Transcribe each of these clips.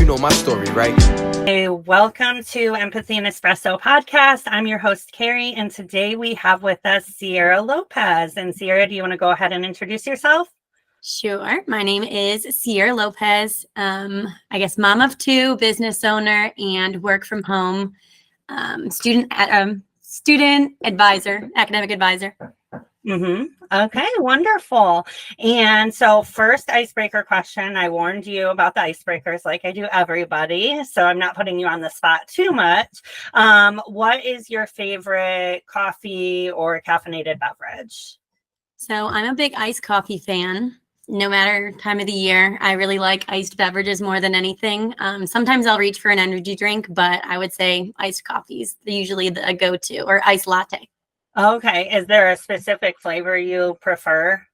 You know my story, right? Hey, welcome to Empathy Espresso podcast. I'm your host, Carrie, and today we have with us Ciera Lopez. And Ciera, do you want to go ahead and introduce yourself? Sure. My name is Ciera Lopez. I guess mom of two, business owner, and work from home. Student advisor, academic advisor. Okay, wonderful. And so first icebreaker question, I warned you about the icebreakers like I do everybody, so I'm not putting you on the spot too much. What is your favorite coffee or caffeinated beverage? So I'm a big iced coffee fan. No matter time of the year, I really like iced beverages more than anything. Sometimes I'll reach for an energy drink, but I would say iced coffee is usually the go-to, or iced latte. Okay. Is there a specific flavor you prefer?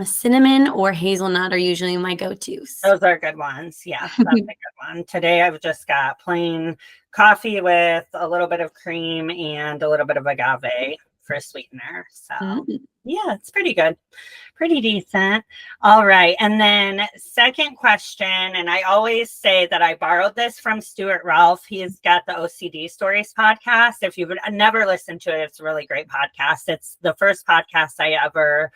Cinnamon or hazelnut are usually my go-tos. Those are good ones. Yeah, that's a good one. Today I've just got plain coffee with a little bit of cream and a little bit of agave for sweetener. So yeah, it's pretty good. Pretty decent. All right. And then second question, and I always say that I borrowed this from Stuart Ralph. He's got the OCD Stories podcast. If you've never listened to it, it's a really great podcast. It's the first podcast I ever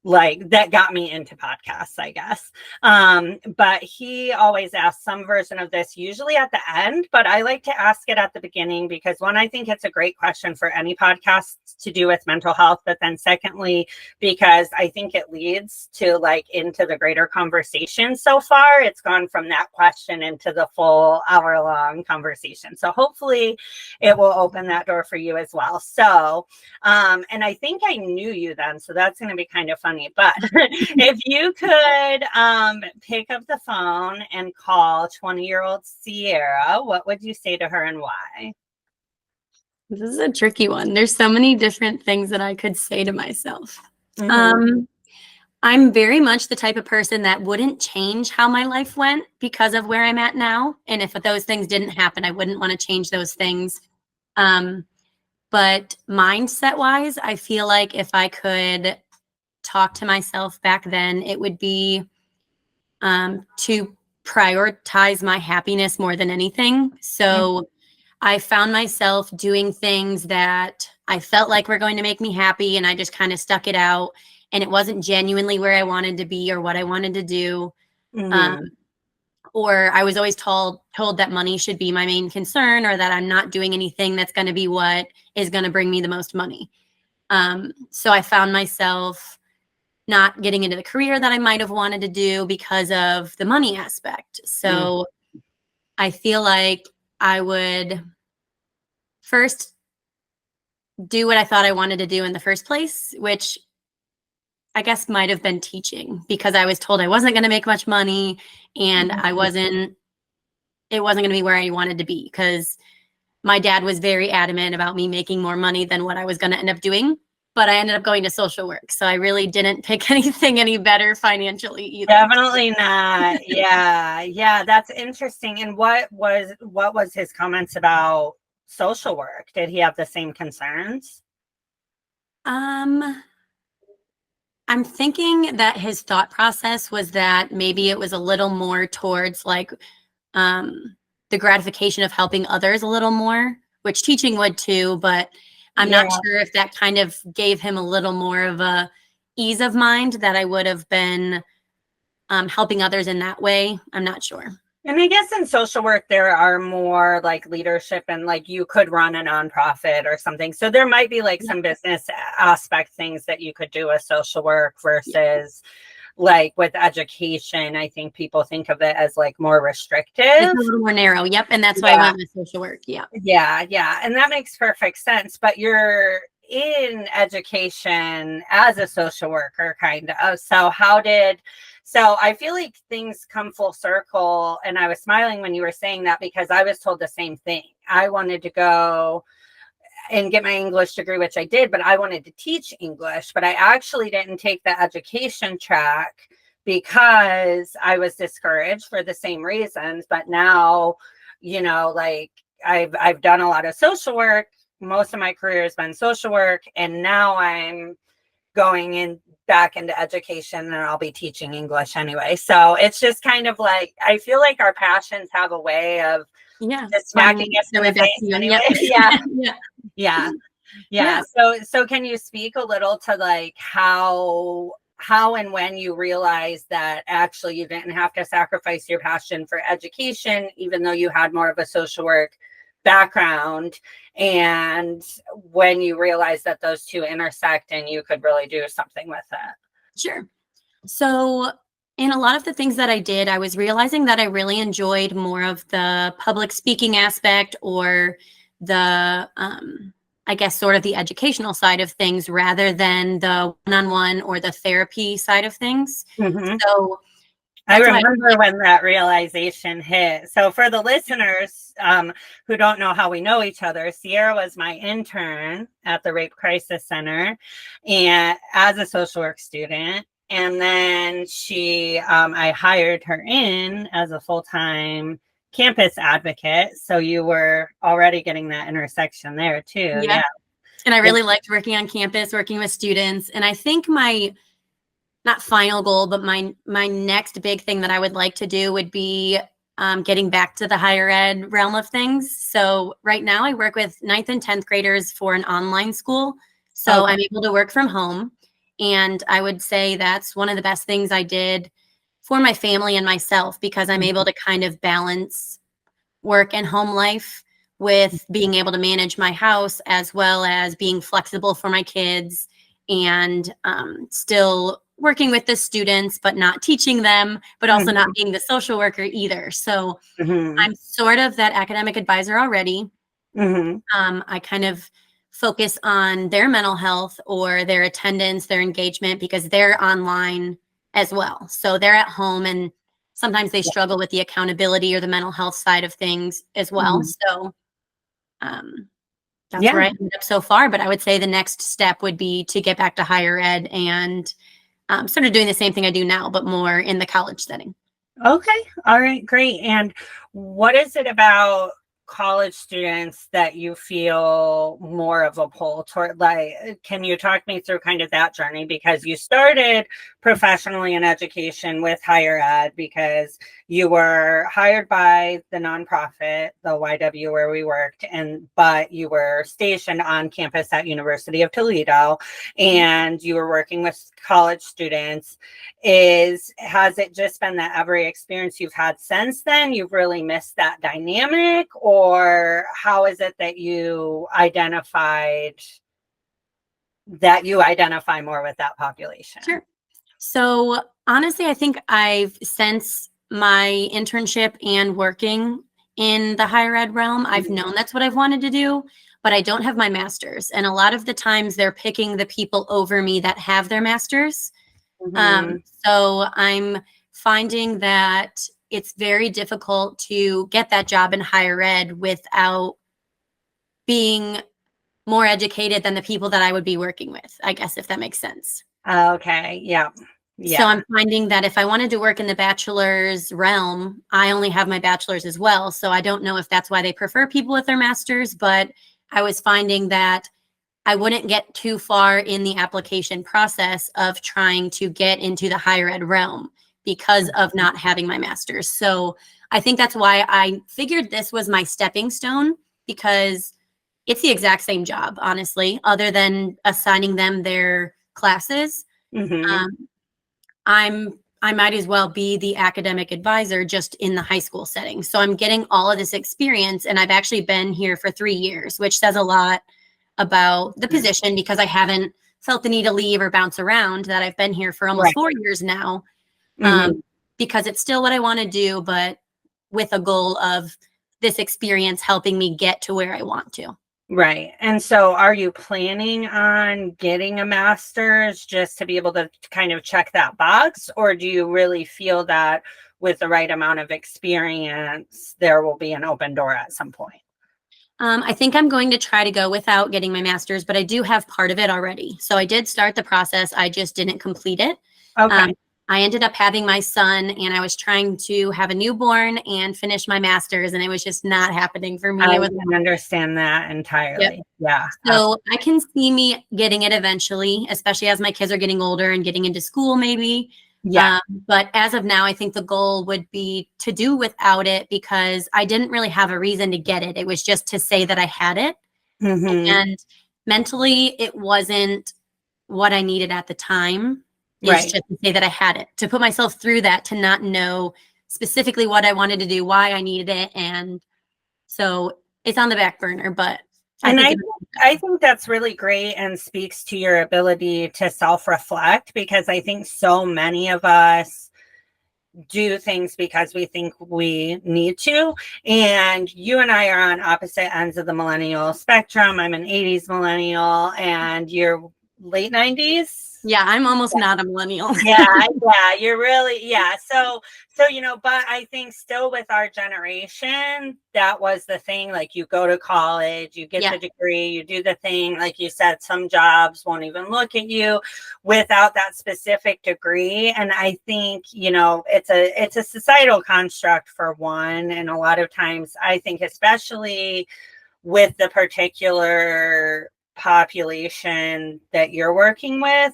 that got me into podcasts, I guess. But he always asks some version of this, usually at the end, but I like to ask it at the beginning because one, I think it's a great question for any podcast to do with mental health. But then secondly, because I think it leads to into the greater conversation. So far, it's gone from that question into the full hour-long conversation. So hopefully it will open that door for you as well. So, and I think I knew you then, so that's going to be kind of fun. But if you could pick up the phone and call 20-year-old Ciera, what would you say to her and why? This is a tricky one. There's so many different things that I could say to myself. I'm very much the type of person that wouldn't change how my life went because of where I'm at now. And if those things didn't happen, I wouldn't want to change those things. But mindset-wise, I feel like if I could talk to myself back then, it would be to prioritize my happiness more than anything. So I found myself doing things that I felt like were going to make me happy, and I just kind of stuck it out, and it wasn't genuinely where I wanted to be or what I wanted to do. Or I was always told that money should be my main concern, or that I'm not doing anything that's going to be what is going to bring me the most money. So I found myself not getting into the career that I might have wanted to do because of the money aspect. So I feel like I would first do what I thought I wanted to do in the first place, which I guess might have been teaching, because I was told I wasn't going to make much money, and it wasn't going to be where I wanted to be, because my dad was very adamant about me making more money than what I was going to end up doing. But I ended up going to social work. So I really didn't pick anything any better financially either. Definitely not. Yeah, that's interesting. And what was his comments about social work? Did he have the same concerns? I'm thinking that his thought process was that maybe it was a little more towards the gratification of helping others a little more, which teaching would too, but I'm not sure if that kind of gave him a little more of a ease of mind that I would have been helping others in that way. I'm not sure. And I guess in social work, there are more leadership, and you could run a nonprofit or something. So there might be some business aspect things that you could do with social work versus with education. I think people think of it as more restrictive. It's a little more narrow. Yep. And that's why I went with social work. Yeah. Yeah. And that makes perfect sense. But you're in education as a social worker, kind of. So I feel like things come full circle. And I was smiling when you were saying that, because I was told the same thing. I wanted to go and get my English degree, which I did, but I wanted to teach English, but I actually didn't take the education track because I was discouraged for the same reasons. But now, I've done a lot of social work. Most of my career has been social work, and now I'm going in back into education, and I'll be teaching English anyway. So it's just kind of like, I feel like our passions have a way of just smacking us in the face anyway. Yeah. So can you speak a little to like how and when you realized that actually you didn't have to sacrifice your passion for education, even though you had more of a social work background, and when you realized that those two intersect and you could really do something with it? Sure. So in a lot of the things that I did, I was realizing that I really enjoyed more of the public speaking aspect, or the, I guess, sort of the educational side of things, rather than the one-on-one or the therapy side of things. So I remember when that realization hit. So for the listeners who don't know how we know each other, Ciera was my intern at the Rape Crisis Center and as a social work student. And then I hired her in as a full-time campus advocate. So you were already getting that intersection there too. Yeah. And I really liked working on campus, working with students. And I think my, not final goal, but my next big thing that I would like to do would be getting back to the higher ed realm of things. So right now I work with 9th and 10th graders for an online school. So I'm able to work from home. And I would say that's one of the best things I did for my family and myself, because I'm able to kind of balance work and home life with being able to manage my house, as well as being flexible for my kids, and still working with the students, but not teaching them, but also not being the social worker either. So I'm sort of that academic advisor already. I kind of focus on their mental health or their attendance, their engagement, because they're online as well. So they're at home, and sometimes they struggle with the accountability or the mental health side of things as well. So that's where I ended up so far. But I would say the next step would be to get back to higher ed and sort of doing the same thing I do now, but more in the college setting. Okay. All right. Great. And what is it about college students that you feel more of a pull toward? Like, can you talk me through kind of that journey? Because you started professionally in education with higher ed because you were hired by the nonprofit, the YW, where we worked, but you were stationed on campus at University of Toledo, and you were working with college students. Has it just been that every experience you've had since then, you've really missed that dynamic? Or how is it that you identify more with that population? Sure. So honestly, I think since my internship and working in the higher ed realm, I've known that's what I've wanted to do, but I don't have my master's. And a lot of the times they're picking the people over me that have their master's. So I'm finding that it's very difficult to get that job in higher ed without being more educated than the people that I would be working with, I guess, if that makes sense. Okay. Yeah. So I'm finding that if I wanted to work in the bachelor's realm, I only have my bachelor's as well. So I don't know if that's why they prefer people with their master's, but I was finding that I wouldn't get too far in the application process of trying to get into the higher ed realm because of not having my master's. So I think that's why I figured this was my stepping stone, because it's the exact same job, honestly, other than assigning them their classes. I might as well be the academic advisor just in the high school setting. So I'm getting all of this experience, and I've actually been here for 3 years, which says a lot about the position, because I haven't felt the need to leave or bounce around, that I've been here for almost 4 years now, because it's still what I want to do, but with a goal of this experience helping me get to where I want to. Right. And so are you planning on getting a master's just to be able to kind of check that box? Or do you really feel that with the right amount of experience, there will be an open door at some point? I think I'm going to try to go without getting my master's, but I do have part of it already. So I did start the process. I just didn't complete it. Okay. I ended up having my son, and I was trying to have a newborn and finish my master's, and it was just not happening for me. I It was, can understand that entirely. Yeah. so I can see me getting it eventually, especially as my kids are getting older and getting into school, maybe. Yeah. But as of now, I think the goal would be to do without it, because I didn't really have a reason to get it. It was just to say that I had it. And mentally, it wasn't what I needed at the time. It's just to say that I had it, to put myself through that, to not know specifically what I wanted to do, why I needed it. And so it's on the back burner, but I think that's really great and speaks to your ability to self-reflect, because I think so many of us do things because we think we need to. And you and I are on opposite ends of the millennial spectrum. I'm an 80s millennial and you're late 90s. Yeah, I'm almost not a millennial. Yeah, you're really, So, but I think still with our generation, that was the thing. Like, you go to college, you get the degree, you do the thing. Like you said, some jobs won't even look at you without that specific degree. And I think, it's a societal construct for one. And a lot of times I think, especially with the particular population that you're working with,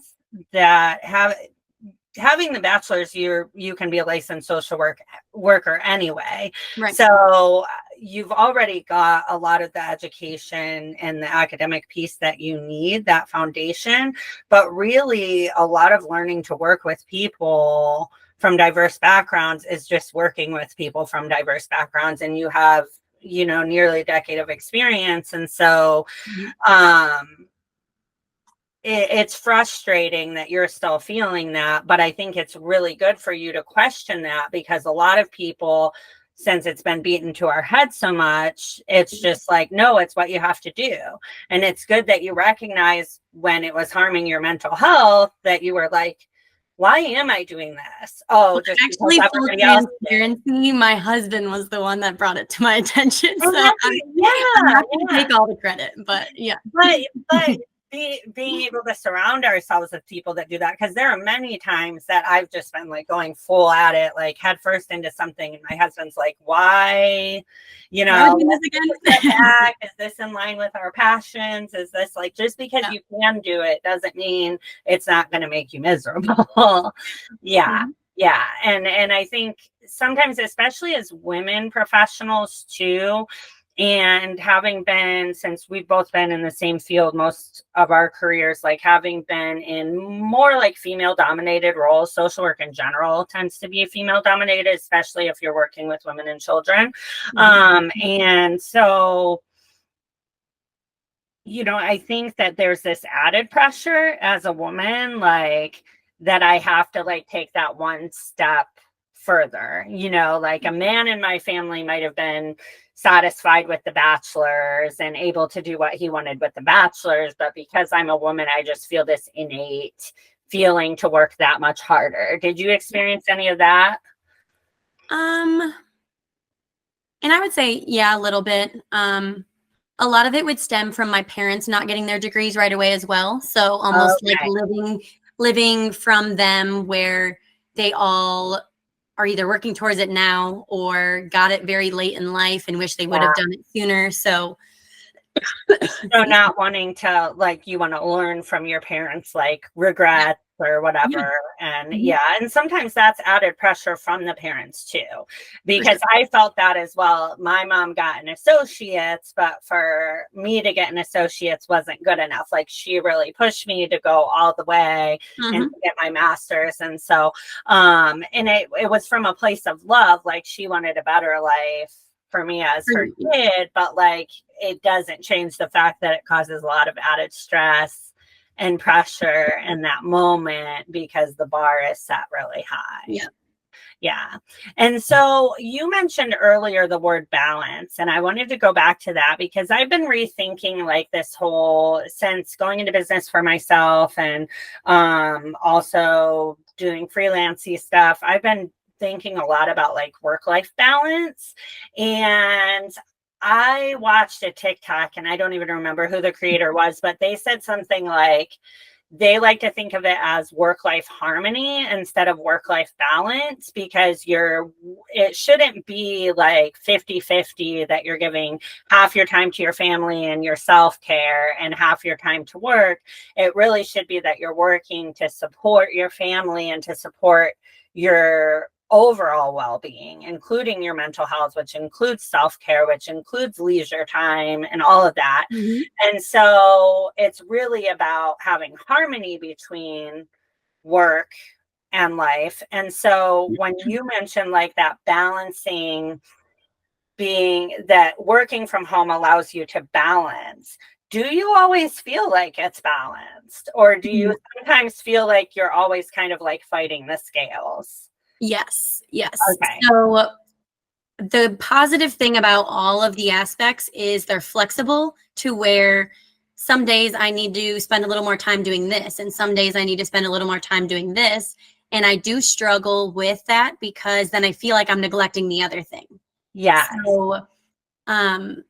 that having the bachelor's, you can be a licensed social worker anyway. Right. So you've already got a lot of the education and the academic piece that you need, that foundation, but really a lot of learning to work with people from diverse backgrounds is just working with people from diverse backgrounds. And you have, nearly a decade of experience. And so, it's frustrating that you're still feeling that, but I think it's really good for you to question that, because a lot of people, since it's been beaten to our head so much, it's just like, no, it's what you have to do. And it's good that you recognize when it was harming your mental health, that you were like, why am I doing this? Oh, just actually, full transparency, my husband was the one that brought it to my attention. So I'm not going to take all the credit, but yeah. But being able to surround ourselves with people that do that, because there are many times that I've just been like going full at it, like head first into something, and my husband's like, why, this again? Is this in line with our passions? Is this like, just because you can do it doesn't mean it's not going to make you miserable. And I think sometimes, especially as women professionals too, and having been, since we've both been in the same field most of our careers, like having been in more like female dominated roles, social work in general tends to be female dominated, especially if you're working with women and children. And so, I think that there's this added pressure as a woman, like that I have to like take that one step further, like a man in my family might have been satisfied with the bachelor's and able to do what he wanted with the bachelor's, but because I'm a woman, I just feel this innate feeling to work that much harder. Did you experience any of that? And I would say, a little bit. A lot of it would stem from my parents not getting their degrees right away as well. So almost like living from them, where they all are either working towards it now or got it very late in life and wish they would have done it sooner. So not wanting to, like, you want to learn from your parents, like regrets or whatever. And and sometimes that's added pressure from the parents too, because I felt that as well. My mom got an associate's, but for me to get an associate's wasn't good enough. Like, she really pushed me to go all the way and to get my master's. And so and it was from a place of love. Like, she wanted a better life for me as her kid, but like, it doesn't change the fact that it causes a lot of added stress and pressure in that moment, because the bar is set really high. And so you mentioned earlier the word balance, and I wanted to go back to that, because I've been rethinking like this whole, since going into business for myself and also doing freelancey stuff, I've been thinking a lot about like work-life balance. And I watched a TikTok, and I don't even remember who the creator was, but they said something like, they like to think of it as work-life harmony instead of work-life balance, because it shouldn't be like 50-50 that you're giving half your time to your family and your self-care and half your time to work. It really should be that you're working to support your family and to support your overall well-being, including your mental health, which includes self-care, which includes leisure time and all of that. Mm-hmm. And so it's really about having harmony between work and life. And so when you mention like that balancing, being that working from home allows you to balance, do you always feel like it's balanced, or do you sometimes feel like you're always kind of like fighting the scales? Yes. Okay. So the positive thing about all of the aspects is they're flexible to where some days I need to spend a little more time doing this, and some days I need to spend a little more time doing this. And I do struggle with that because then I feel like I'm neglecting the other thing. Yeah. So I'm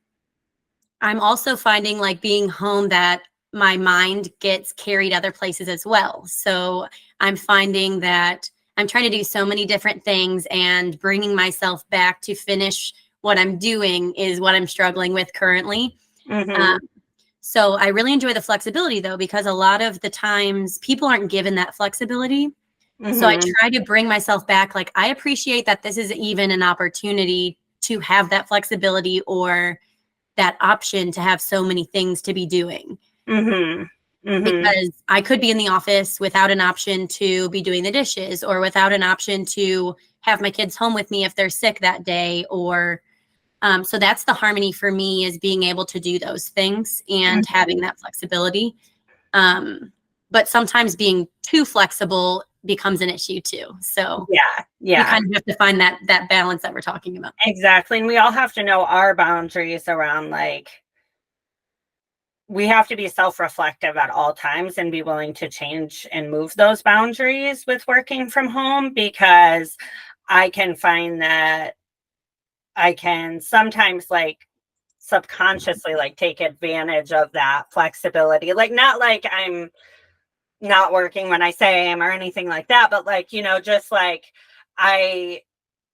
also finding like being home that my mind gets carried other places as well. So I'm finding that I'm trying to do so many different things, and bringing myself back to finish what I'm doing is what I'm struggling with currently. Mm-hmm. So I really enjoy the flexibility though, because a lot of the times people aren't given that flexibility. Mm-hmm. So I try to bring myself back. Like, I appreciate that this is even an opportunity to have that flexibility or that option to have so many things to be doing. Mm-hmm. Mm-hmm. Because I could be in the office without an option to be doing the dishes, or without an option to have my kids home with me if they're sick that day. Or so that's the harmony for me, is being able to do those things and having that flexibility. But sometimes being too flexible becomes an issue too. So you kind of have to find that balance that we're talking about. Exactly. And we all have to know our boundaries around, like, we have to be self-reflective at all times and be willing to change and move those boundaries with working from home, because I can find that I can sometimes like subconsciously like take advantage of that flexibility. Like, not like I'm not working when I say I am or anything like that, but like, you know, just like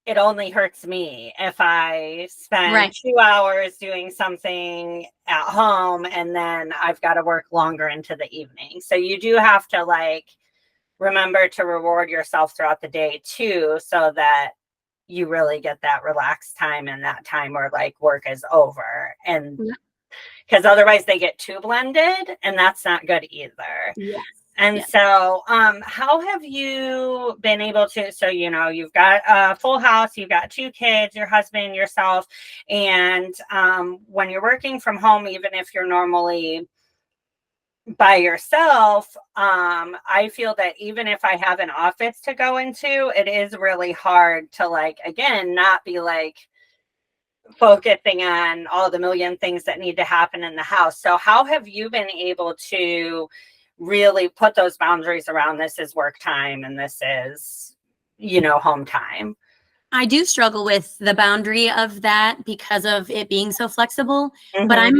it only hurts me if I spend 2 hours doing something at home and then I've got to work longer into the evening. So you do have to like remember to reward yourself throughout the day too, so that you really get that relaxed time and that time where like work is over. And because otherwise they get too blended, and that's not good either. Yes. And so, how have you been able to, so, you know, you've got a full house, you've got 2 kids, your husband, yourself, and when you're working from home, even if you're normally by yourself, I feel that even if I have an office to go into, it is really hard to like, again, not be like focusing on all the million things that need to happen in the house. So how have you been able to really put those boundaries around, this is work time and this is, you know, home time? I do struggle with the boundary of that because of it being so flexible, but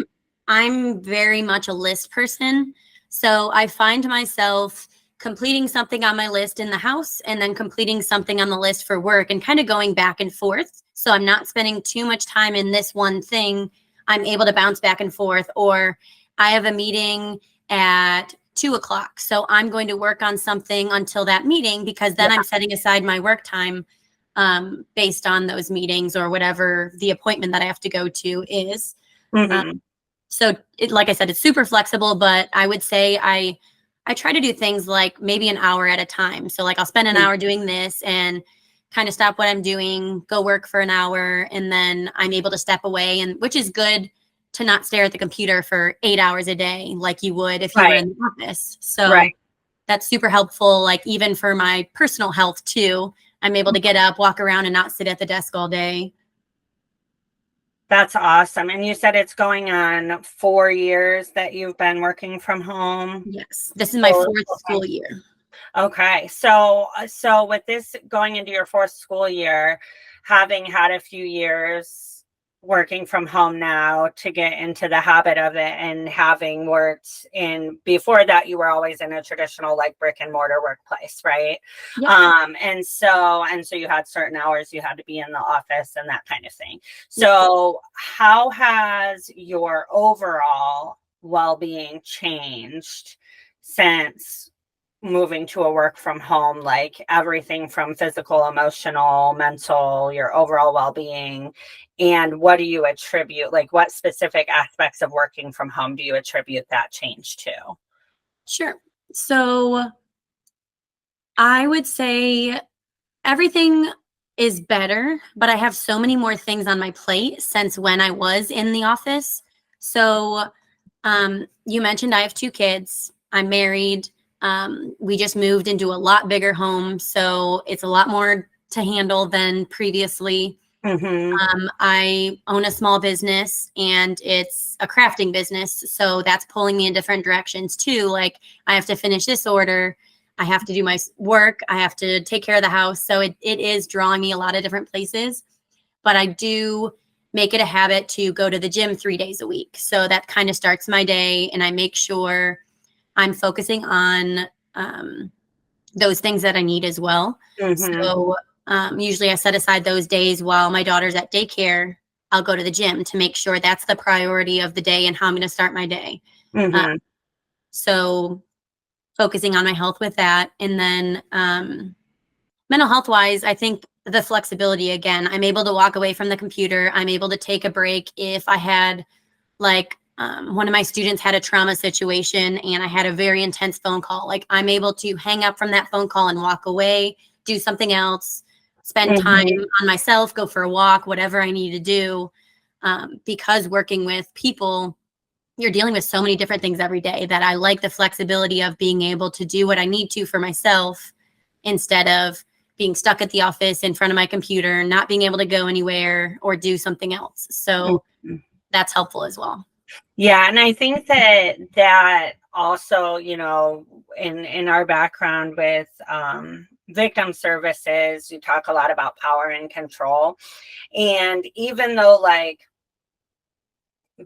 I'm very much a list person. So I find myself completing something on my list in the house and then completing something on the list for work, and kind of going back and forth. So I'm not spending too much time in this one thing. I'm able to bounce back and forth. Or I have a meeting at 2:00. So I'm going to work on something until that meeting, because then I'm setting aside my work time based on those meetings or whatever the appointment that I have to go to is. So like I said, it's super flexible, but I would say I try to do things like maybe an hour at a time. So like I'll spend an hour doing this and kind of stop what I'm doing, go work for an hour, and then I'm able to step away, and which is good to not stare at the computer for 8 hours a day like you would if you were in the office. So that's super helpful, like even for my personal health too. I'm able to get up, walk around, and not sit at the desk all day. That's awesome. And you said it's going on 4 years that you've been working from home? Yes. This is my 4th school year. Okay. So with this going into your 4th school year, having had a few years working from home now to get into the habit of it, and having worked in, before that you were always in a traditional like brick and mortar workplace, right? Yep. And so you had certain hours you had to be in the office and that kind of thing. So how has your overall well-being changed since moving to a work from home, like everything from physical, emotional, mental, your overall well-being? And what do you attribute, like what specific aspects of working from home do you attribute that change to? Sure. So I would say everything is better, but I have so many more things on my plate since when I was in the office. So you mentioned I have 2 kids. I'm married. We just moved into a lot bigger home, so it's a lot more to handle than previously. I own a small business, and it's a crafting business, so that's pulling me in different directions too. Like, I have to finish this order, I have to do my work, I have to take care of the house. So it is drawing me a lot of different places, but I do make it a habit to go to the gym 3 days a week. So that kind of starts my day, and I make sure I'm focusing on those things that I need as well. So usually I set aside those days while my daughter's at daycare. I'll go to the gym to make sure that's the priority of the day and how I'm going to start my day. So focusing on my health with that. And then mental health wise, I think the flexibility again, I'm able to walk away from the computer. I'm able to take a break. If I had like one of my students had a trauma situation and I had a very intense phone call, like I'm able to hang up from that phone call and walk away, do something else, spend time on myself, go for a walk, whatever I need to do. Because working with people, you're dealing with so many different things every day that I like the flexibility of being able to do what I need to for myself instead of being stuck at the office in front of my computer, not being able to go anywhere or do something else. So that's helpful as well. Yeah. And I think that also, you know, in our background with victim services, you talk a lot about power and control. And even though like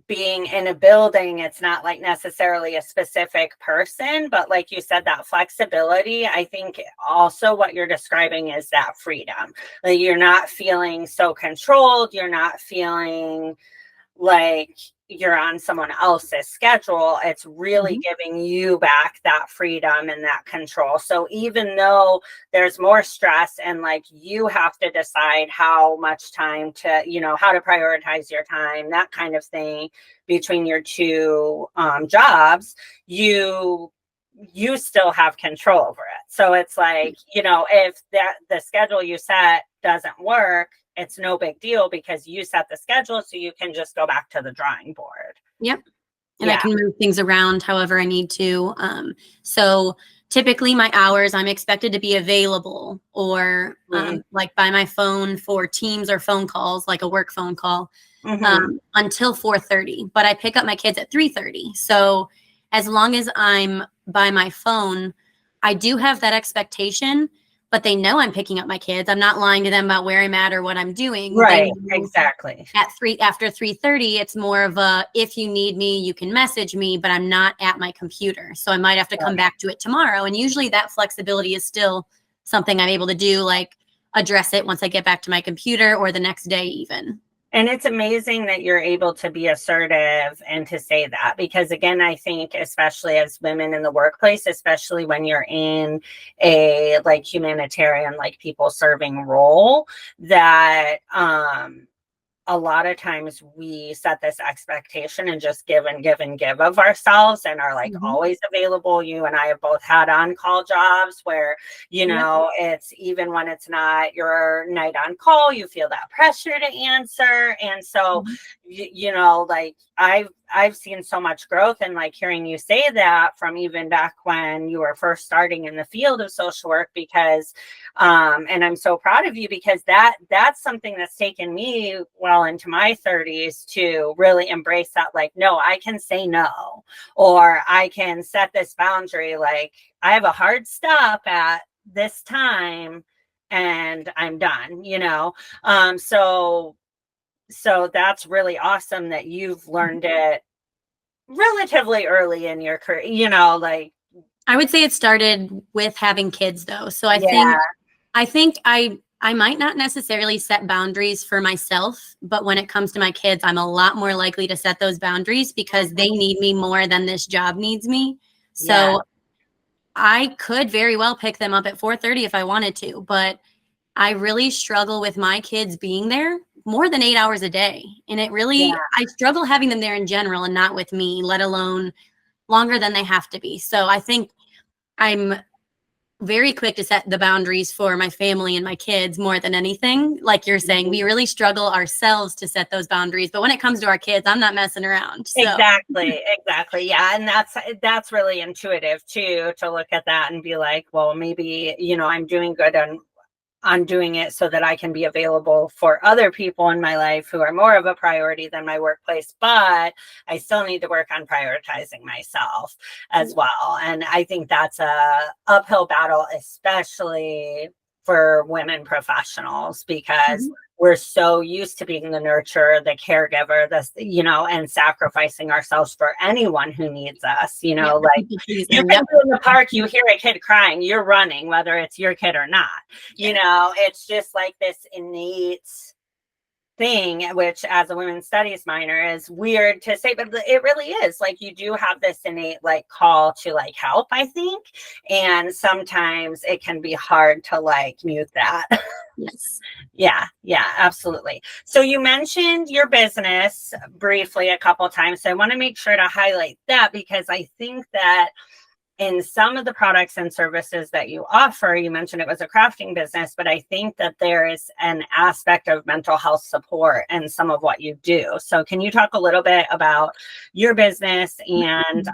being in a building, it's not like necessarily a specific person, but like you said, that flexibility, I think also what you're describing is that freedom. Like you're not feeling so controlled, you're not feeling like you're on someone else's schedule. It's really giving you back that freedom and that control. So even though there's more stress and like you have to decide how much time to, you know, how to prioritize your time, that kind of thing between your 2 jobs, you still have control over it. So it's like, you know, if the schedule you set doesn't work, it's no big deal because you set the schedule, so you can just go back to the drawing board. Yep. And I can move things around however I need to. So typically my hours, I'm expected to be available or like by my phone for Teams or phone calls, like a work phone call, until 4:30. But I pick up my kids at 3:30. So as long as I'm by my phone, I do have that expectation, but they know I'm picking up my kids. I'm not lying to them about where I'm at or what I'm doing. Right, exactly. After 3:30, it's more of a, if you need me, you can message me, but I'm not at my computer. So I might have to come back to it tomorrow. And usually that flexibility is still something I'm able to do, like address it once I get back to my computer or the next day even. And it's amazing that you're able to be assertive and to say that, because again, I think especially as women in the workplace, especially when you're in a like humanitarian, like people serving role, that a lot of times we set this expectation and just give and give and give of ourselves and are like always available. You and I have both had on-call jobs where, you know, it's even when it's not your night on call, you feel that pressure to answer. And so, you know, like I've seen so much growth, and like hearing you say that from even back when you were first starting in the field of social work, because and I'm so proud of you, because that's something that's taken me well into my 30s to really embrace that, like, no, I can say no, or I can set this boundary. Like I have a hard stop at this time and I'm done, you know? so that's really awesome that you've learned it relatively early in your career, you know, like. I would say it started with having kids though. So I Yeah. think I might not necessarily set boundaries for myself, but when it comes to my kids, I'm a lot more likely to set those boundaries because they need me more than this job needs me. So Yeah. I could very well pick them up at 4:30 if I wanted to, but I really struggle with my kids being there more than 8 hours a day. And Yeah. I struggle having them there in general and not with me, let alone longer than they have to be. So I think I'm very quick to set the boundaries for my family and my kids more than anything. Like you're saying, we really struggle ourselves to set those boundaries. But when it comes to our kids, I'm not messing around. So. Exactly. Yeah. And that's really intuitive too, to look at that and be like, well, maybe, you know, I'm doing good on doing it so that I can be available for other people in my life who are more of a priority than my workplace, but I still need to work on prioritizing myself as well. And I think that's a uphill battle, especially for women professionals, because we're so used to being the nurturer, the caregiver, you know, and sacrificing ourselves for anyone who needs us, you know, like you can be in the park, you hear a kid crying, you're running, whether it's your kid or not, you know, it's just like this innate thing, which as a women's studies minor is weird to say, but it really is. Like, you do have this innate like call to like help, I think, and sometimes it can be hard to like mute that. Yes. Yeah, absolutely. So you mentioned your business briefly a couple of times, so I want to make sure to highlight that, because I think that in some of the products and services that you offer, you mentioned it was a crafting business, but I think that there is an aspect of mental health support in some of what you do. So can you talk a little bit about your business and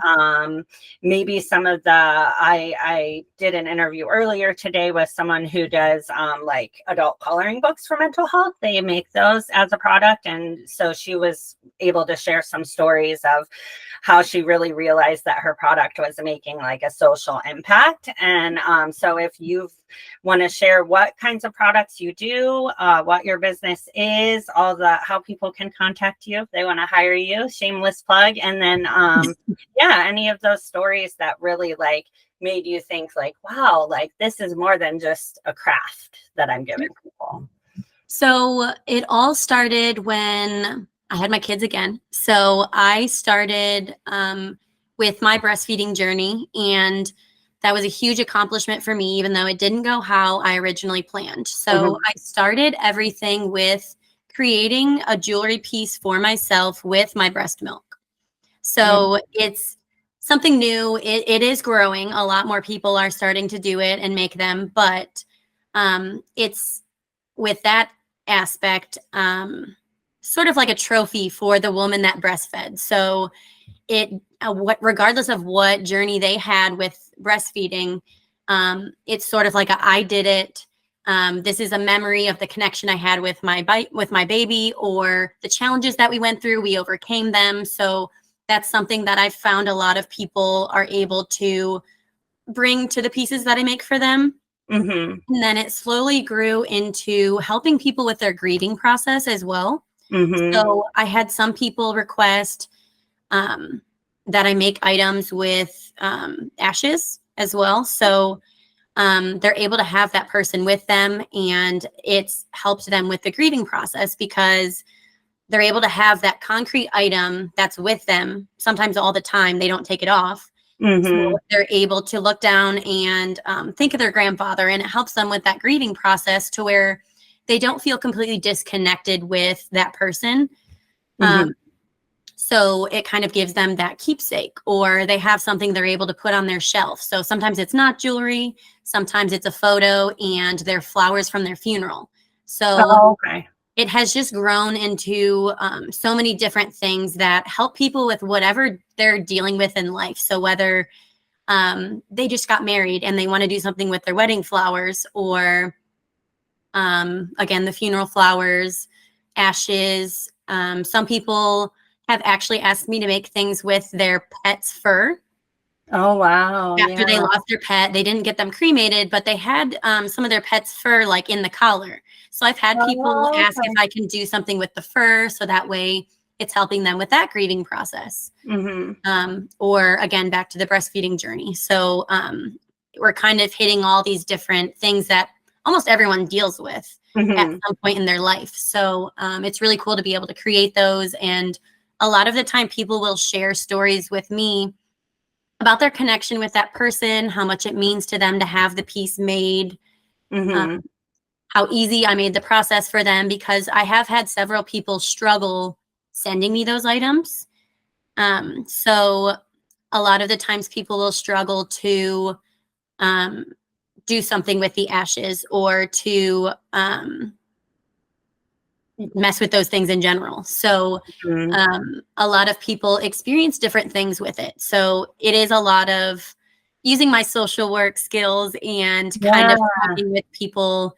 maybe some of I did an interview earlier today with someone who does like adult coloring books for mental health. They make those as a product. And so she was able to share some stories of how she really realized that her product was making like a social impact. And so if you want to share what kinds of products you do, what your business is, how people can contact you if they want to hire you, shameless plug. And then any of those stories that really like made you think like, wow, like this is more than just a craft that I'm giving people. So it all started when I had my kids again. So I started with my breastfeeding journey, and that was a huge accomplishment for me, even though it didn't go how I originally planned. So I started everything with creating a jewelry piece for myself with my breast milk. So it's something new. It is growing. A lot more people are starting to do it and make them, but it's with that aspect, sort of like a trophy for the woman that breastfed. So regardless of what journey they had with breastfeeding, it's sort of like I did it. This is a memory of the connection I had with my baby, or the challenges that we went through. We overcame them. So that's something that I've found a lot of people are able to bring to the pieces that I make for them. And then it slowly grew into helping people with their grieving process as well. So I had some people request that I make items with ashes as well. So they're able to have that person with them, and it's helped them with the grieving process because they're able to have that concrete item that's with them sometimes all the time. They don't take it off. So they're able to look down and think of their grandfather, and it helps them with that grieving process to where they don't feel completely disconnected with that person. So it kind of gives them that keepsake, or they have something they're able to put on their shelf. So sometimes it's not jewelry, sometimes it's a photo and their flowers from their funeral. So it has just grown into so many different things that help people with whatever they're dealing with in life. So whether they just got married and they want to do something with their wedding flowers, or again, the funeral flowers, ashes. Some people have actually asked me to make things with their pet's fur. Oh, wow. After they Yeah. lost their pet. They didn't get them cremated, but they had some of their pet's fur like in the collar. So I've had people Oh, ask if okay. I can do something with the fur so that way it's helping them with that grieving process. Mm-hmm. Or again, back to the breastfeeding journey. So we're kind of hitting all these different things that almost everyone deals with at Mm-hmm. some point in their life. So it's really cool to be able to create those. And a lot of the time, people will share stories with me about their connection with that person, how much it means to them to have the piece made, um, Mm-hmm. how easy I made the process for them, because I have had several people struggle sending me those items. So a lot of the times people will struggle to um, do something with the ashes or to mess with those things in general. So Mm-hmm. a lot of people experience different things with it. So it is a lot of using my social work skills and kind Yeah. of talking with people.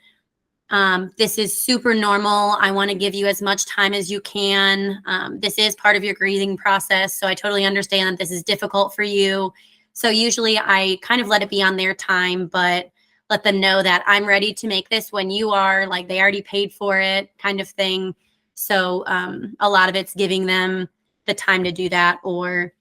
This is super normal. I want to give you as much time as you can. This is part of your grieving process. So I totally understand that this is difficult for you. So usually I kind of let it be on their time, but let them know that I'm ready to make this when you are, like they already paid for it, kind of thing. So a lot of it's giving them the time to do that or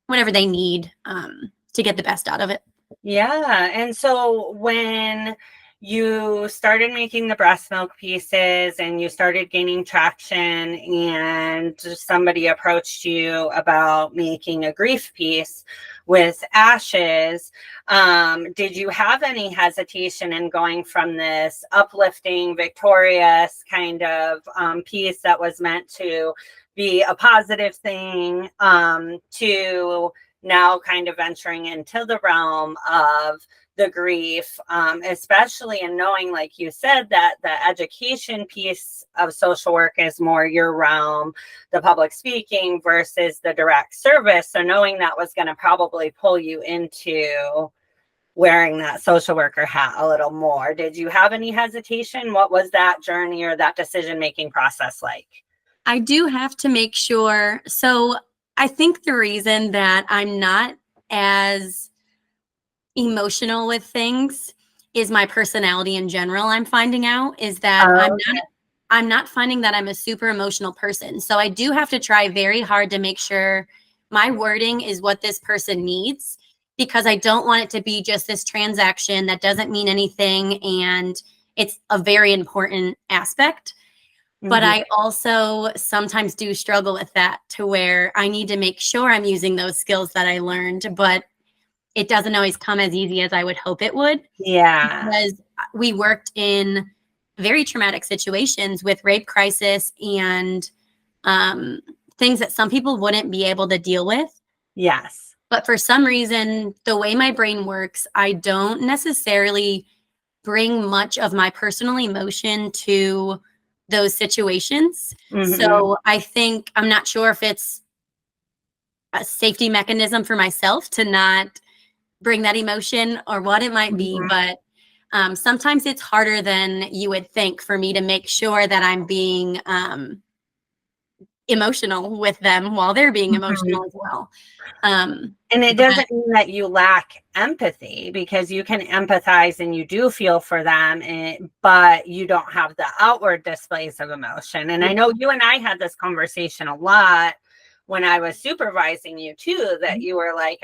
whatever they need to get the best out of it. Yeah. And so when you started making the breast milk pieces and you started gaining traction and somebody approached you about making a grief piece with ashes, did you have any hesitation in going from this uplifting, victorious kind of piece that was meant to be a positive thing to now kind of venturing into the realm of the grief, especially in knowing, like you said, that the education piece of social work is more your realm, the public speaking versus the direct service. So knowing that was going to probably pull you into wearing that social worker hat a little more. Did you have any hesitation? What was that journey or that decision-making process like? I do have to make sure. So I think the reason that I'm not as emotional with things is my personality in general. I'm finding out is that Okay. I'm not finding that I'm a super emotional person. So I do have to try very hard to make sure my wording is what this person needs, because I don't want it to be just this transaction that doesn't mean anything and it's a very important aspect. But Mm-hmm. I also sometimes do struggle with that, to where I need to make sure I'm using those skills that I learned, but it doesn't always come as easy as I would hope it would, Yeah. because we worked in very traumatic situations with rape crisis and um, things that some people wouldn't be able to deal with. Yes. But for some reason, the way my brain works, I don't necessarily bring much of my personal emotion to those situations. Mm-hmm. So I think, I'm not sure if it's a safety mechanism for myself to not bring that emotion or what it might be, Mm-hmm. but sometimes it's harder than you would think for me to make sure that I'm being emotional with them while they're being Mm-hmm. emotional as well. Um, And it but doesn't mean that you lack empathy, because you can empathize and you do feel for them, but you don't have the outward displays of emotion. And I know you and I had this conversation a lot when I was supervising you too, that you were like,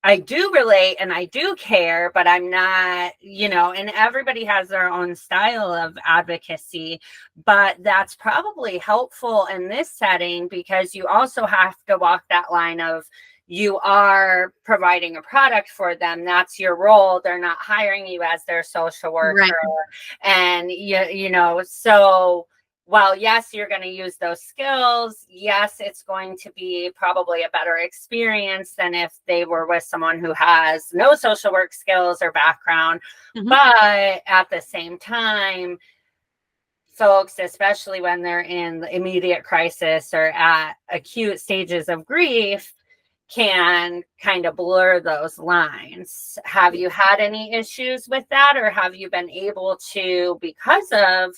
I do relate and I do care, but I'm not, and everybody has their own style of advocacy. But that's probably helpful in this setting, because you also have to walk that line of, you are providing a product for them. That's your role. They're not hiring you as their social right, worker. And, so while yes, you're going to use those skills, yes, it's going to be probably a better experience than if they were with someone who has no social work skills or background. hmm But at the same time, folks, especially when they're in the immediate crisis or at acute stages of grief, can kind of blur those lines. Have you had any issues with that, or have you been able to, because of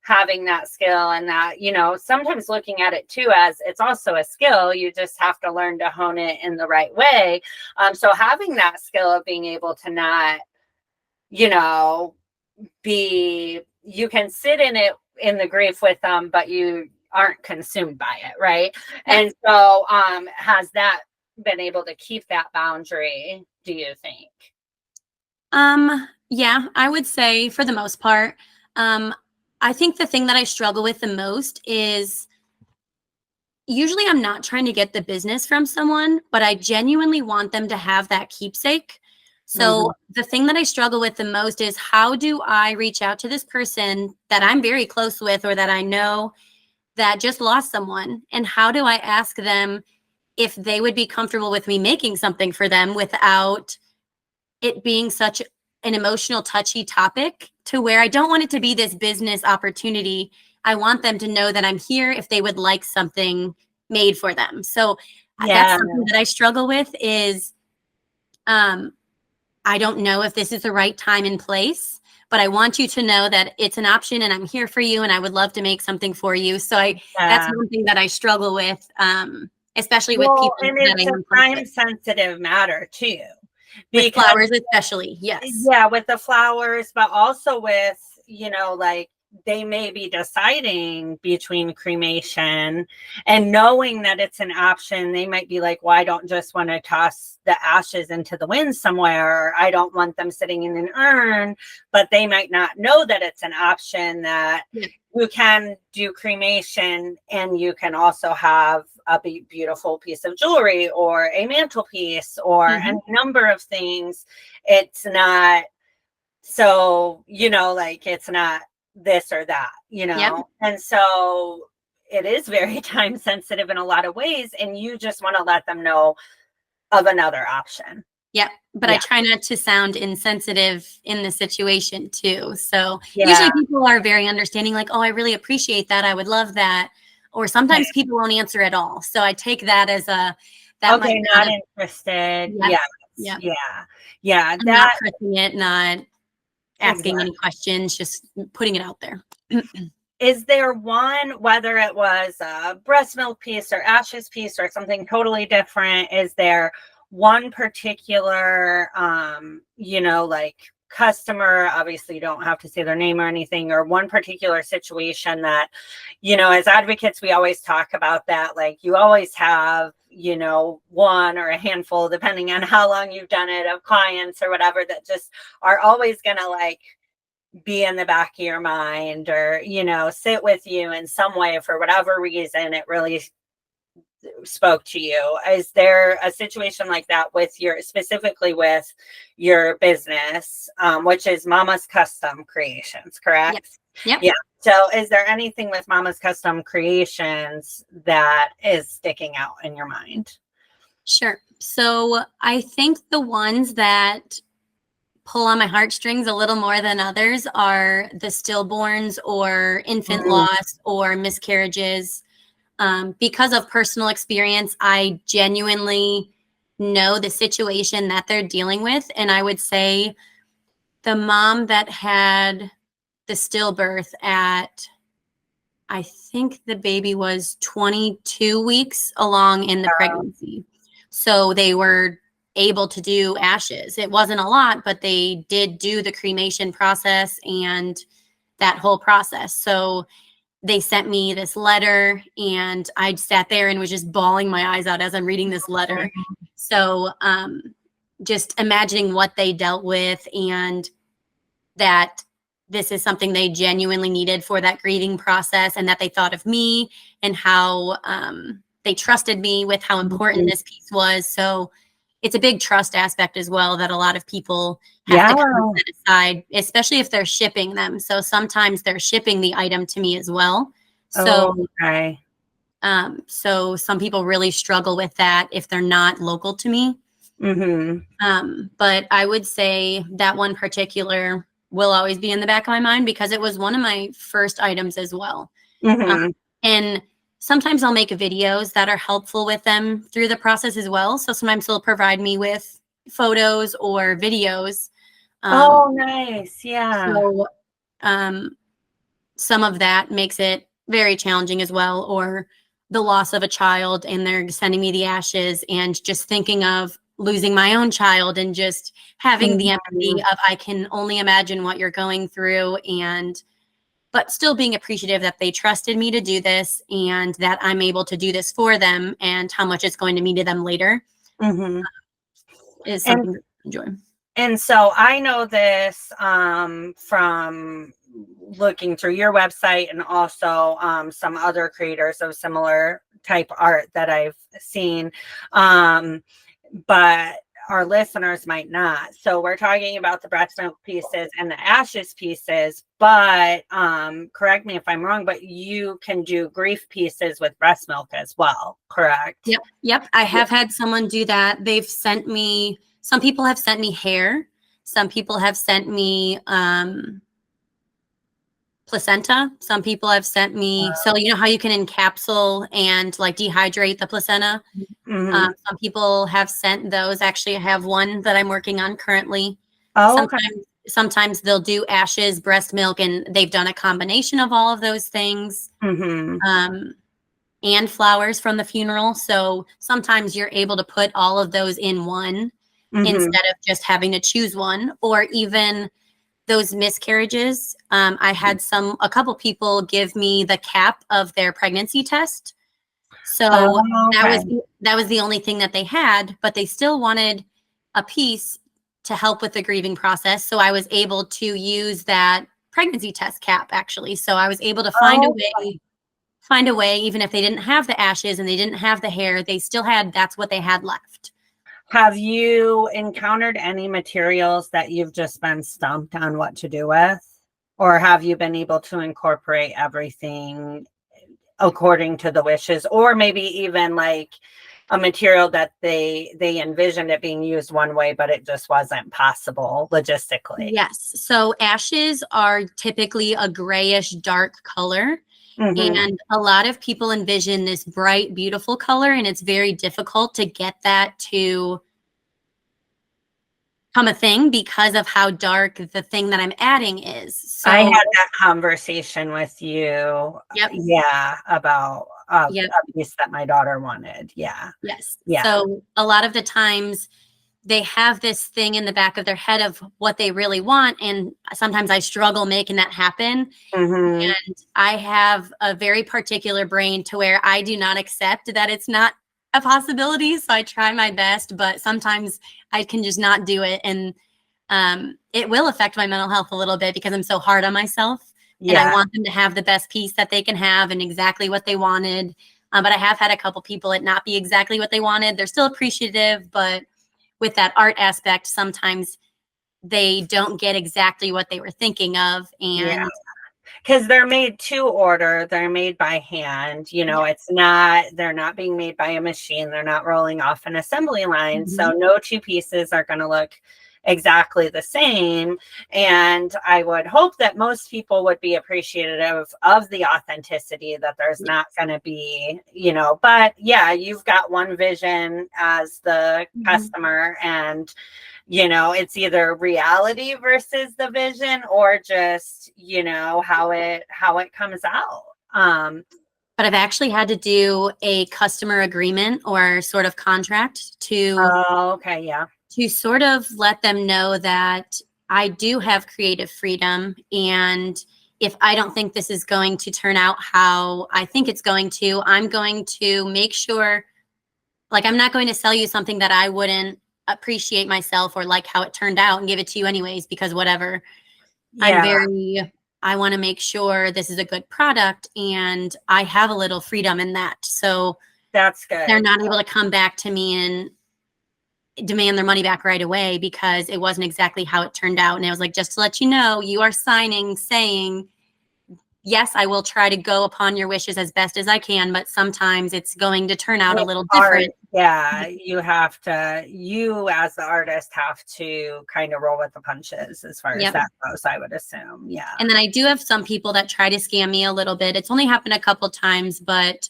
having that skill, and that, sometimes looking at it too as it's also a skill. You just have to learn to hone it in the right way. So having that skill of being able to not, you can sit in it, in the grief with them, but you aren't consumed by it, right? Yeah. And so has that been able to keep that boundary, do you think? Yeah, I would say for the most part. I think the thing that I struggle with the most is usually I'm not trying to get the business from someone, but I genuinely want them to have that keepsake. So the thing that I struggle with the most is, how do I reach out to this person that I'm very close with, or that I know that just lost someone? And how do I ask them if they would be comfortable with me making something for them without it being such an emotional, touchy topic, to where I don't want it to be this business opportunity. I want them to know that I'm here if they would like something made for them. So that's something that I struggle with is, I don't know if this is the right time and place, but I want you to know that it's an option and I'm here for you and I would love to make something for you. So that's one thing that I struggle with, especially with people. And it's a time sensitive matter too. With flowers especially, yes. Yeah, with the flowers, but also with, like, they may be deciding between cremation and knowing that it's an option. They might be like, well, I don't just want to toss the ashes into the wind somewhere. Or I don't want them sitting in an urn, but they might not know that it's an option, that you can do cremation and you can also have a beautiful piece of jewelry or a mantelpiece or a number of things. It's not so, like, it's not this or that, and so it is very time sensitive in a lot of ways, and you just want to let them know of another option. Yeah, but I try not to sound insensitive in the situation too. So usually people are very understanding, like, oh, I really appreciate that, I would love that. Or sometimes people won't answer at all. So I take that as that okay, not interested. Not pressing it, not asking any questions, just putting it out there. Is there one, whether it was a breast milk piece or ashes piece or something totally different, is there one particular, like, customer, obviously you don't have to say their name or anything, or one particular situation that, as advocates, we always talk about that, like, you always have, one or a handful, depending on how long you've done it, of clients or whatever, that just are always going to, like, be in the back of your mind, or, sit with you in some way for whatever reason it really spoke to you. Is there a situation like that specifically with your business, which is Mama's Custom Creations, correct? Yep. Yeah. So is there anything with Mama's Custom Creations that is sticking out in your mind? Sure. So I think the ones that pull on my heartstrings a little more than others are the stillborns or infant loss or miscarriages. Because of personal experience, I genuinely know the situation that they're dealing with. And I would say the mom that had the stillbirth at, I think the baby was 22 weeks along in the pregnancy. So they were able to do ashes. It wasn't a lot, but they did do the cremation process and that whole process. So they sent me this letter and I sat there and was just bawling my eyes out as I'm reading this letter. So just imagining what they dealt with, and that this is something they genuinely needed for that grieving process, and that they thought of me and how they trusted me with how important this piece was. So it's a big trust aspect as well that a lot of people have to kind of set aside, especially if they're shipping them. So sometimes they're shipping the item to me as well. So, so some people really struggle with that if they're not local to me. But I would say that one particular will always be in the back of my mind because it was one of my first items as well. And sometimes I'll make videos that are helpful with them through the process as well. So sometimes they'll provide me with photos or videos. Nice. Yeah. So some of that makes it very challenging as well, or the loss of a child and they're sending me the ashes, and just thinking of losing my own child and just having the empathy of, I can only imagine what you're going through, but still being appreciative that they trusted me to do this and that I'm able to do this for them, and how much it's going to mean to them later is something to enjoy. And so I know this from looking through your website, and also some other creators of similar type art that I've seen. But our listeners might not. So we're talking about the breast milk pieces and the ashes pieces, but correct me if I'm wrong, but you can do grief pieces with breast milk as well, correct? Yep. I have had someone do that. They've sent me, some people have sent me hair. Some people have sent me placenta. Some people have sent me, so you know how you can encapsulate and like dehydrate the placenta? Some people have sent those. Actually, I have one that I'm working on currently. Sometimes they'll do ashes, breast milk, and they've done a combination of all of those things. And flowers from the funeral. So sometimes you're able to put all of those in one instead of just having to choose one. Or even those miscarriages. I had a couple people give me the cap of their pregnancy test. So that was the only thing that they had, but they still wanted a piece to help with the grieving process. So I was able to use that pregnancy test cap, actually. So I was able to find a way, even if they didn't have the ashes and they didn't have the hair, they still had, that's what they had left. Have you encountered any materials that you've just been stumped on what to do with? Or have you been able to incorporate everything according to the wishes? Or maybe even like a material that they envisioned it being used one way, but it just wasn't possible logistically? Yes. So ashes are typically a grayish dark color. And a lot of people envision this bright, beautiful color, and it's very difficult to get that to become a thing because of how dark the thing that I'm adding is. So I had that conversation with you. Yeah, about a piece that my daughter wanted. Yeah. So a lot of the times they have this thing in the back of their head of what they really want. And sometimes I struggle making that happen. And I have a very particular brain to where I do not accept that it's not a possibility. So I try my best, but sometimes I can just not do it. And it will affect my mental health a little bit because I'm so hard on myself. And I want them to have the best piece that they can have and exactly what they wanted. But I have had a couple people it not be exactly what they wanted. They're still appreciative, but with that art aspect, sometimes they don't get exactly what they were thinking of. And because they're made to order, they're made by hand, they're not being made by a machine, they're not rolling off an assembly line. So no two pieces are going to look exactly the same. And I would hope that most people would be appreciative of the authenticity, that there's not going to be, but you've got one vision as the customer, and it's either reality versus the vision, or just how it comes out. But I've actually had to do a customer agreement or sort of contract to to sort of let them know that I do have creative freedom, and if I don't think this is going to turn out how I think it's going to, I'm going to make sure, like, I'm not going to sell you something that I wouldn't appreciate myself or like how it turned out and give it to you anyways, because whatever. I want to make sure this is a good product, and I have a little freedom in that. So that's good. They're not able to come back to me and demand their money back right away because it wasn't exactly how it turned out. And I was like, just to let you know, you are signing saying, yes, I will try to go upon your wishes as best as I can, but sometimes it's going to turn out a little different. You have to, you as the artist have to kind of roll with the punches as far as that goes, I would assume. And then I do have some people that try to scam me a little bit. It's only happened a couple times, but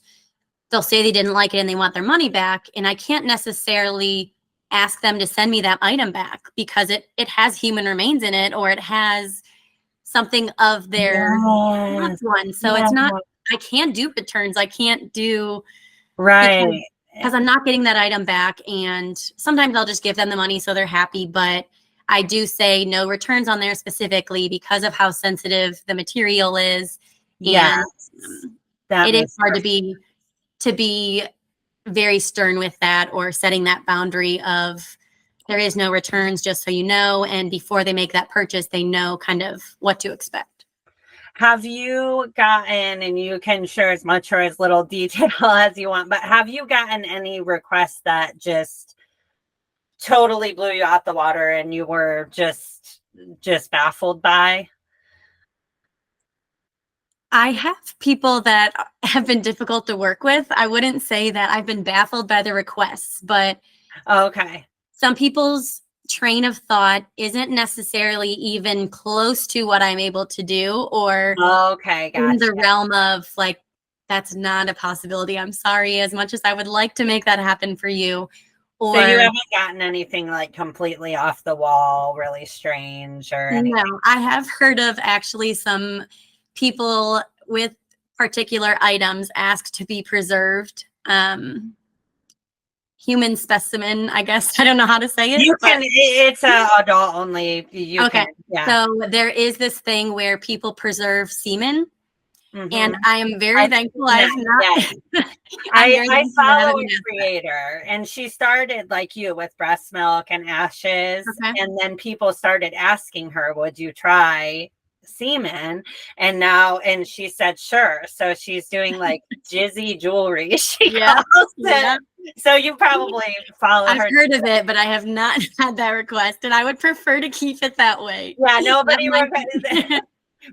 they'll say they didn't like it and they want their money back. And I can't necessarily ask them to send me that item back because it has human remains in it, or it has something of their loved Yes. one. So Yeah. it's not, I can't do returns. I can't do, Right. because I'm not getting that item back. And sometimes I'll just give them the money so they're happy. But I do say no returns on there specifically because of how sensitive the material is. Yes. And That it is makes hard perfect to be very stern with that, or setting that boundary of there is no returns, just so you know. And before they make that purchase, they know kind of what to expect. Have you gotten, and you can share as much or as little detail as you want, but have you gotten any requests that just totally blew you out the water and you were just baffled by? I have people that have been difficult to work with. I wouldn't say that I've been baffled by the requests, but Okay. some people's train of thought isn't necessarily even close to what I'm able to do, or Okay, in gotcha. the realm of like, that's not a possibility. I'm sorry, as much as I would like to make that happen for you. So you Or haven't gotten anything like completely off the wall, really strange or anything? no, I have heard of actually some people with particular items asked to be preserved. Human specimen, I guess. I don't know how to say it. You But can, it's a adult only. You okay. can, yeah. So there is this thing where people preserve semen. And Mm-hmm. I am very I've thankful seen I that, have not. yeah. I'm very I thankful I follow haven't a been asked that. creator, and she started like you with breast milk and ashes, Okay. and then people started asking her, "Would you try semen?" And now, and she said, "Sure." So she's doing like jizzy jewelry. She Yeah. calls Yeah. it. So you probably follow I've her. heard of it, but I have not had that request, and I would prefer to keep it that way. Yeah, That nobody might recommends.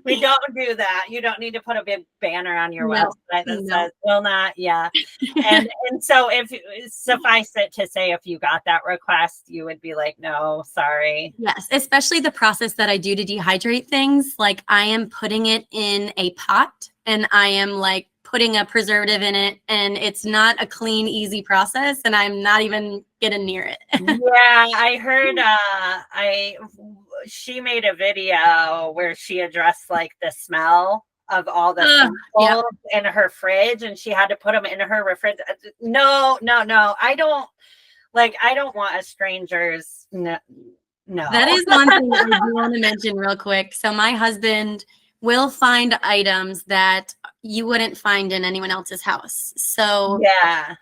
We don't do that. You don't need to put a big banner on your No, website that no. says will not. Yeah. And so if suffice it to say, if you got that request, you would be like, no, sorry. Yes, especially the process that I do to dehydrate things. Like, I am putting it in a pot and I am like putting a preservative in it, and it's not a clean, easy process, and I'm not even getting near it. Yeah, I heard she made a video where she addressed like the smell of all the Yeah. samples in her fridge, and she had to put them in her refrigerator. No, no, no. I don't want a stranger's no. That is one thing I do want to mention real quick. So my husband will find items that you wouldn't find in anyone else's house. So Yeah.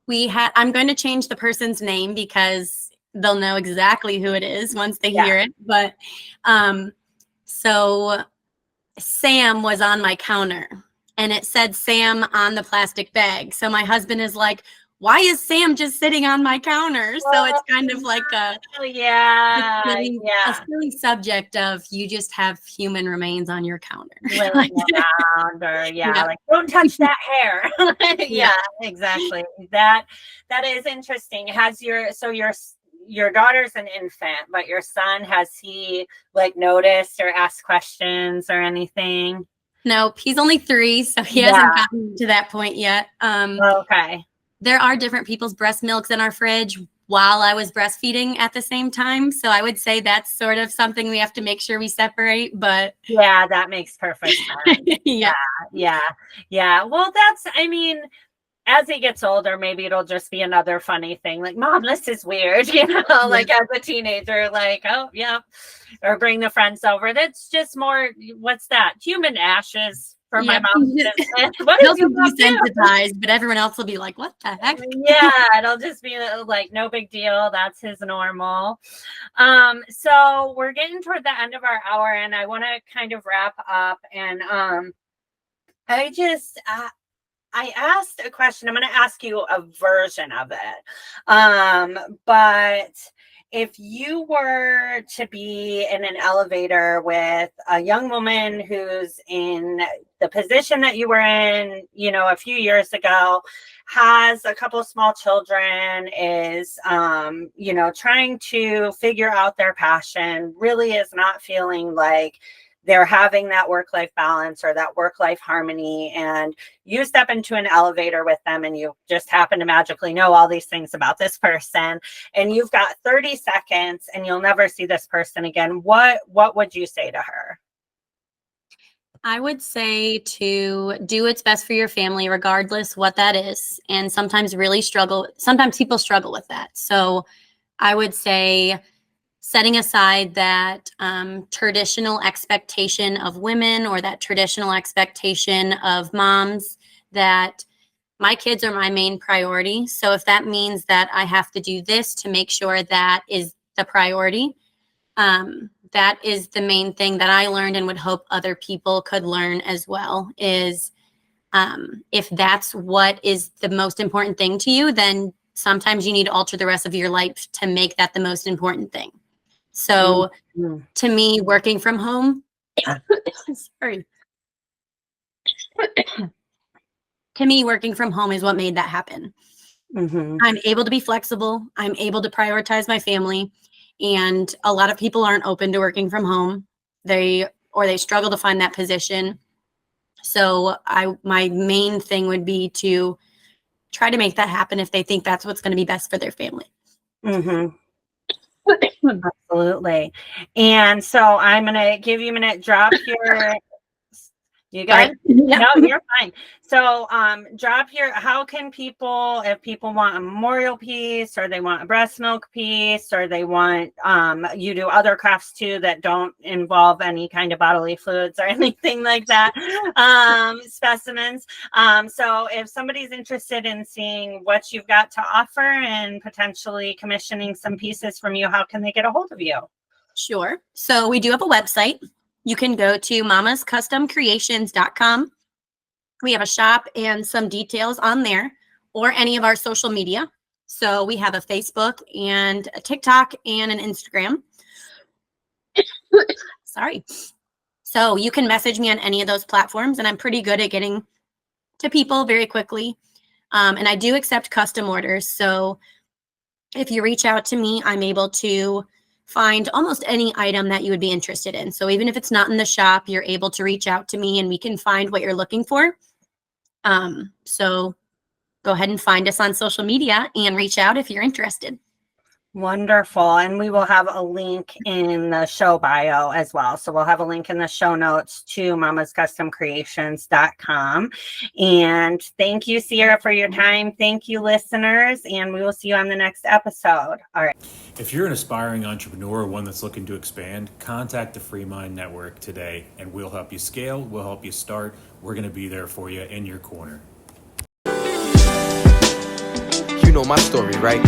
I'm going to change the person's name because they'll know exactly who it is once they Yeah. hear it. But so Sam was on my counter, and it said Sam on the plastic bag. So my husband is like, why is Sam just sitting on my counter? So it's kind of like a silly subject of, you just have human remains on your counter. Laying Like, around, or yeah. like, don't touch that hair. Yeah. Yeah, exactly. That is interesting. Has your daughter's an infant, but your son, has he like noticed or asked questions or anything? Nope, he's only 3, so he hasn't gotten to that point yet. Okay. There are different people's breast milks in our fridge while I was breastfeeding at the same time. So I would say that's sort of something we have to make sure we separate. But yeah, that makes perfect sense. Yeah. Yeah. Well, I mean, as he gets older, maybe it'll just be another funny thing. Like, Mom, this is weird, like as a teenager, like, oh, yeah. Or bring the friends over. That's just more, what's that? Human ashes for my mom's business. What He'll did you be desensitized, but everyone else will be like, what the heck? Yeah, it'll just be like, no big deal. That's his normal. So we're getting toward the end of our hour, and I want to kind of wrap up. And I asked a question. I'm going to ask you a version of it. But if you were to be in an elevator with a young woman who's in the position that you were in, a few years ago, has a couple of small children, is, trying to figure out their passion, really is not feeling like they're having that work-life balance or that work-life harmony, and you step into an elevator with them and you just happen to magically know all these things about this person, and you've got 30 seconds and you'll never see this person again, what would you say to her? I would say to do what's best for your family, regardless what that is. And sometimes people struggle with that. So I would say setting aside that traditional expectation of women or that traditional expectation of moms that my kids are my main priority. So if that means that I have to do this to make sure that is the priority, that is the main thing that I learned and would hope other people could learn as well is if that's what is the most important thing to you, then sometimes you need to alter the rest of your life to make that the most important thing. So to me, working from home, sorry. To me, working from home is what made that happen. I'm able to be flexible. I'm able to prioritize my family. And a lot of people aren't open to working from home. They struggle to find that position. So my main thing would be to try to make that happen if they think that's what's going to be best for their family. Absolutely. And so I'm going to give you a minute, drop your, you good? No, you're fine. So drop your, how can people, if people want a memorial piece or they want a breast milk piece or they want, you do other crafts too that don't involve any kind of bodily fluids or anything like that, specimens. So if somebody's interested in seeing what you've got to offer and potentially commissioning some pieces from you, how can they get a hold of you? Sure. So we do have a website. You can go to mamascustomcreations.com. We have a shop and some details on there or any of our social media. So we have a Facebook and a TikTok and an Instagram. Sorry. So you can message me on any of those platforms and I'm pretty good at getting to people very quickly. And I do accept custom orders. So if you reach out to me, I'm able to find almost any item that you would be interested in. So even if it's not in the shop, you're able to reach out to me and we can find what you're looking for. So go ahead and find us on social media and reach out if you're interested. Wonderful. And we will have a link in the show bio as well. So we'll have a link in the show notes to mamascustomcreations.com. And thank you, Ciera, for your time. Thank you, listeners. And we will see you on the next episode. All right. If you're an aspiring entrepreneur or one that's looking to expand, contact the FreeMind Network today and we'll help you scale. We'll help you start. We're going to be there for you in your corner. You know my story, right?